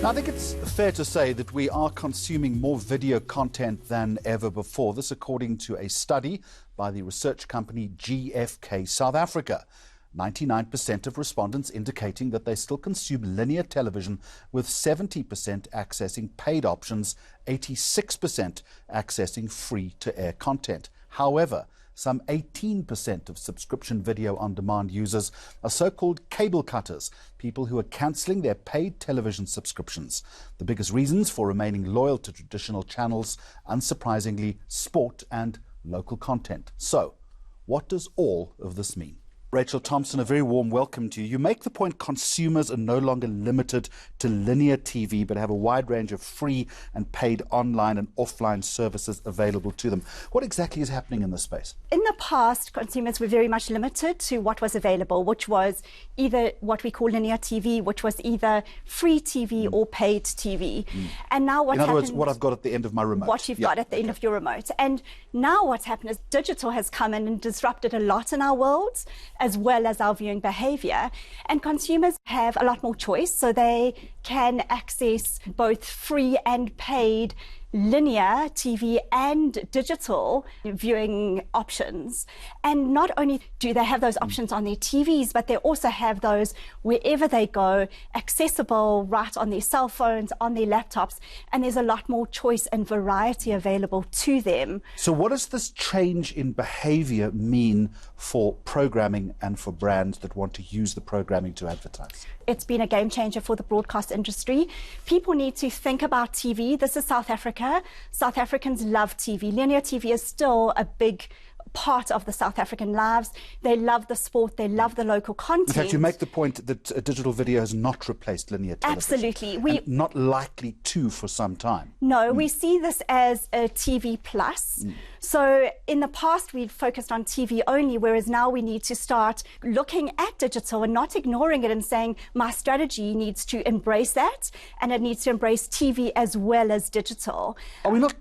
Now, I think it's fair to say that we are consuming more video content than ever before. This according to a study by the research company GfK South Africa. 99% of respondents indicating that they still consume linear television, with 70% accessing paid options, 86% accessing free-to-air content. However, some 18% of subscription video on demand users are so-called cable cutters, people who are cancelling their paid television subscriptions. The biggest reasons for remaining loyal to traditional channels, unsurprisingly, sport and local content. So, what does all of this mean? Rachel Thompson, a very warm welcome to you. You make the point consumers are no longer limited to linear TV, but have a wide range of free and paid online and offline services available to them. What exactly is happening in this space? In the past, consumers were very much limited to what was available, which was either what we call linear TV, which was either free TV or paid TV. And now what's happened... In other words, what I've got at the end of my remote. What you've got at the end of your remote. And now what's happened is digital has come in and disrupted a lot in our world, as well as our viewing behavior. And consumers have a lot more choice, so they can access both free and paid linear TV and digital viewing options. And not only do they have those options on their TVs, but they also have those wherever they go, accessible right on their cell phones, on their laptops, and there's a lot more choice and variety available to them. So what does this change in behavior mean for programming and for brands that want to use the programming to advertise? It's been a game changer for the broadcast industry. People need to think about TV. This is South Africa. South Africans love TV. Linear TV is still a big part of the South African lives. They love the sport, they love the local content. In fact, you make the point that digital video has not replaced linear television. Absolutely. And not likely to for some time. No, we see this as a TV plus. So in the past, we've focused on TV only, whereas now we need to start looking at digital and not ignoring it and saying, my strategy needs to embrace that, and it needs to embrace TV as well as digital. Are we not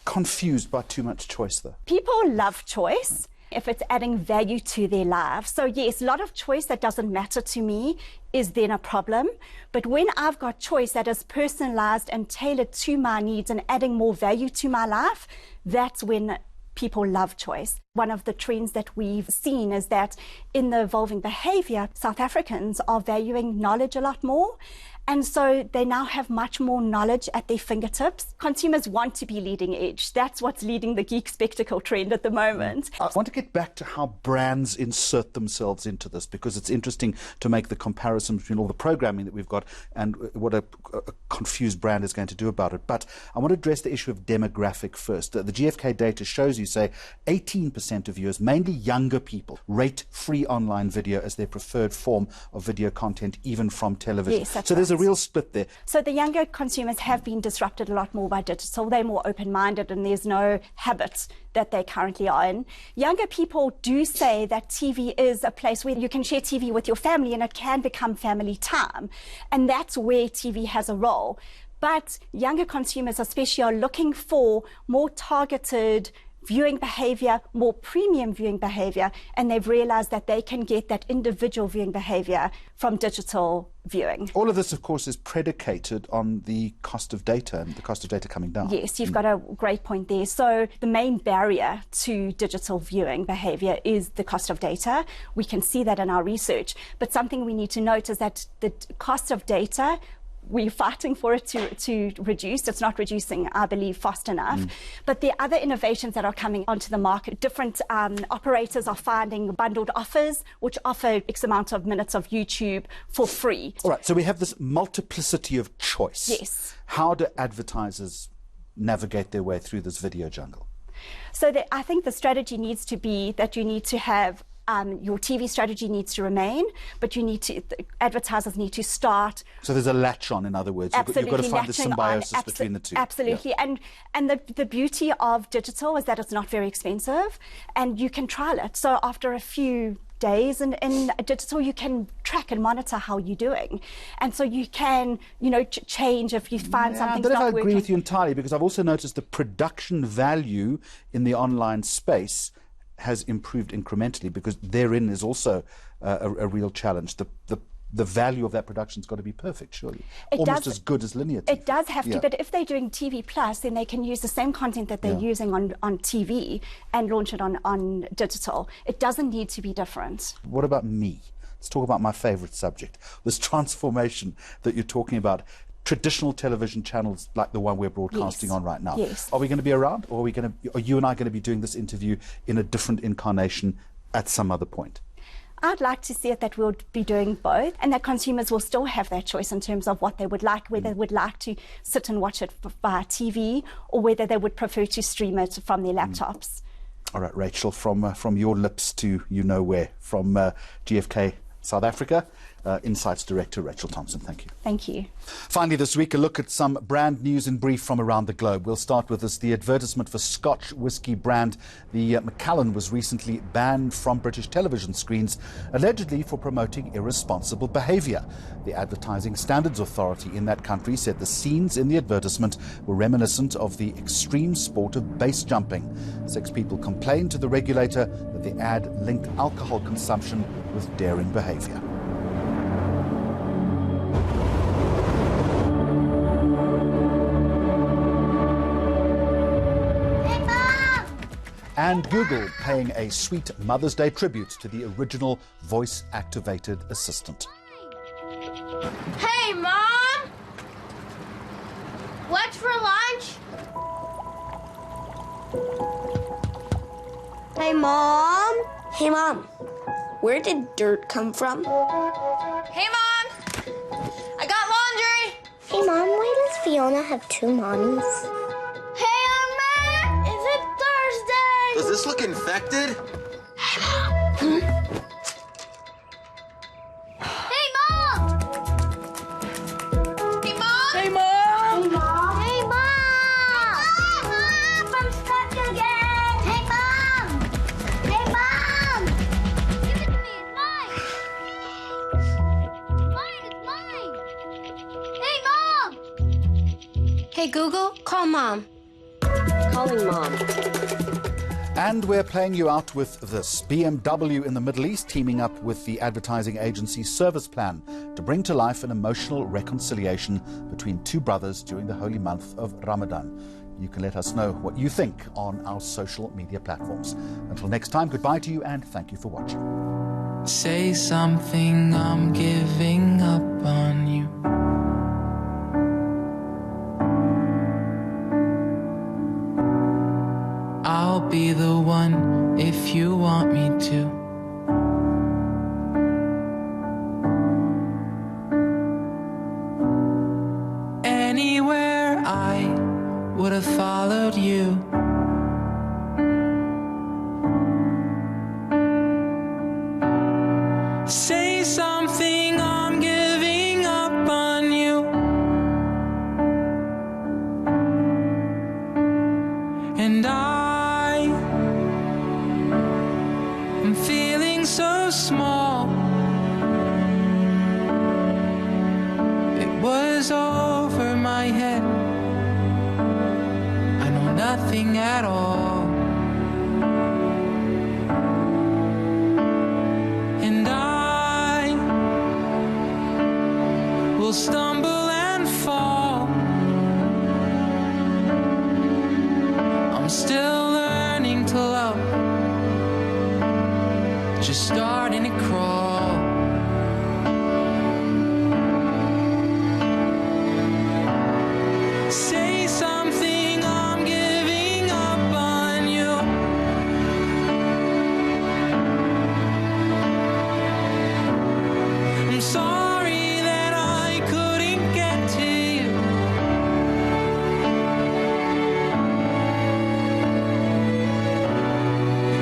confused by too much choice, though? People love choice if it's adding value to their lives. So yes, a lot of choice that doesn't matter to me is then a problem. But when I've got choice that is personalized and tailored to my needs and adding more value to my life, that's when people love choice. One of the trends that we've seen is that in the evolving behavior, South Africans are valuing knowledge a lot more. And so they now have much more knowledge at their fingertips. Consumers want to be leading edge. That's what's leading the geek spectacle trend at the moment. I want to get back to how brands insert themselves into this, because it's interesting to make the comparison between all the programming that we've got and what a confused brand is going to do about it. But I want to address the issue of demographic first. The GfK data shows you, say, 18% of viewers, mainly younger people, rate free online video as their preferred form of video content, even from television. Yes, that's so right. There's a real split there. So the younger consumers have been disrupted a lot more by digital. They're more open-minded and there's no habits that they currently are in. Younger people do say that TV is a place where you can share TV with your family and it can become family time. And that's where TV has a role. But younger consumers especially are looking for more targeted viewing behavior, more premium viewing behavior, and they've realized that they can get that individual viewing behavior from digital viewing. All of this, of course, is predicated on the cost of data and the cost of data coming down. Yes, you've got a great point there. So the main barrier to digital viewing behavior is the cost of data. We can see that in our research. But something we need to note is that the cost of data, we're fighting for it to reduce. It's not reducing, I believe, fast enough. But there are other innovations that are coming onto the market. Different operators are finding bundled offers, which offer X amount of minutes of YouTube for free. All right, so we have this multiplicity of choice. Yes. How do advertisers navigate their way through this video jungle? So I think the strategy needs to be that you need to have your TV strategy needs to remain, but advertisers need to start. So there's a latch on, in other words. You've got to find the symbiosis between the two. Absolutely. Yeah. And the beauty of digital is that it's not very expensive and you can trial it. So after a few days in digital, you can track and monitor how you're doing. And so you can, change if you find something's not working. I don't know if I agree with you entirely, because I've also noticed the production value in the online space has improved incrementally, because therein is also a real challenge. The the value of that production's got to be perfect, surely. It Almost does, as good as linear TV. It does have Yeah. to, but if they're doing TV Plus, then they can use the same content that they're using on TV and launch it on digital. It doesn't need to be different. What about me? Let's talk about my favorite subject, this transformation that you're talking about. Traditional television channels like the one we're broadcasting on right now. Yes. Are we going to be around, or are you and I going to be doing this interview in a different incarnation at some other point? I'd like to see it that we'll be doing both, and that consumers will still have that choice in terms of what they would like, whether they would like to sit and watch it via TV or whether they would prefer to stream it from their laptops. All right, Rachel, from your lips to you know where, from GFK South Africa, Insights Director Rachel Thompson. Thank you. Thank you. Finally this week, a look at some brand news in brief from around the globe. We'll start with this. The advertisement for Scotch whisky brand, the Macallan, was recently banned from British television screens, allegedly for promoting irresponsible behaviour. The Advertising Standards Authority in that country said the scenes in the advertisement were reminiscent of the extreme sport of base jumping. 6 people complained to the regulator that the ad linked alcohol consumption with daring behaviour. And Google paying a sweet Mother's Day tribute to the original voice-activated assistant. Hey, Mom! What's for lunch? Hey, Mom! Hey, Mom. Where did dirt come from? Hey, Mom! I got laundry! Hey, Mom, why does Fiona have 2 mommies? Hey, Mama! Is it Thursday? Does this look infected? Hey, Mom! Hey, Mom! Hey, Mom! Hey, Mom! Hey, Mom! I'm stuck again! Hey, Mom! Hey, Mom! Give it to me, it's mine! It's mine! Hey, Mom! Hey, Google, call Mom. Calling Mom. And we're playing you out with this. BMW in the Middle East teaming up with the advertising agency Service Plan to bring to life an emotional reconciliation between 2 brothers during the holy month of Ramadan. You can let us know what you think on our social media platforms. Until next time, goodbye to you and thank you for watching. Say something, I'm giving up on you. I'll be the one if you want me to. Anywhere I would have followed you. Say something, I'm giving up on you. And I'm feeling so small. It was over my head. I know nothing at all. And I will stumble and fall. I'm still learning to love, just starting to crawl. Say something, I'm giving up on you. I'm sorry that I couldn't get to you.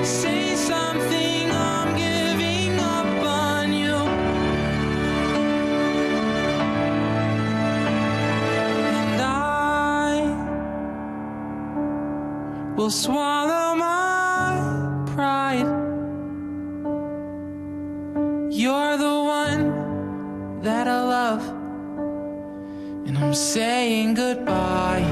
Say something, I'm giving up on you. And I will swallow my pride. You're the one that I love, and I'm saying goodbye.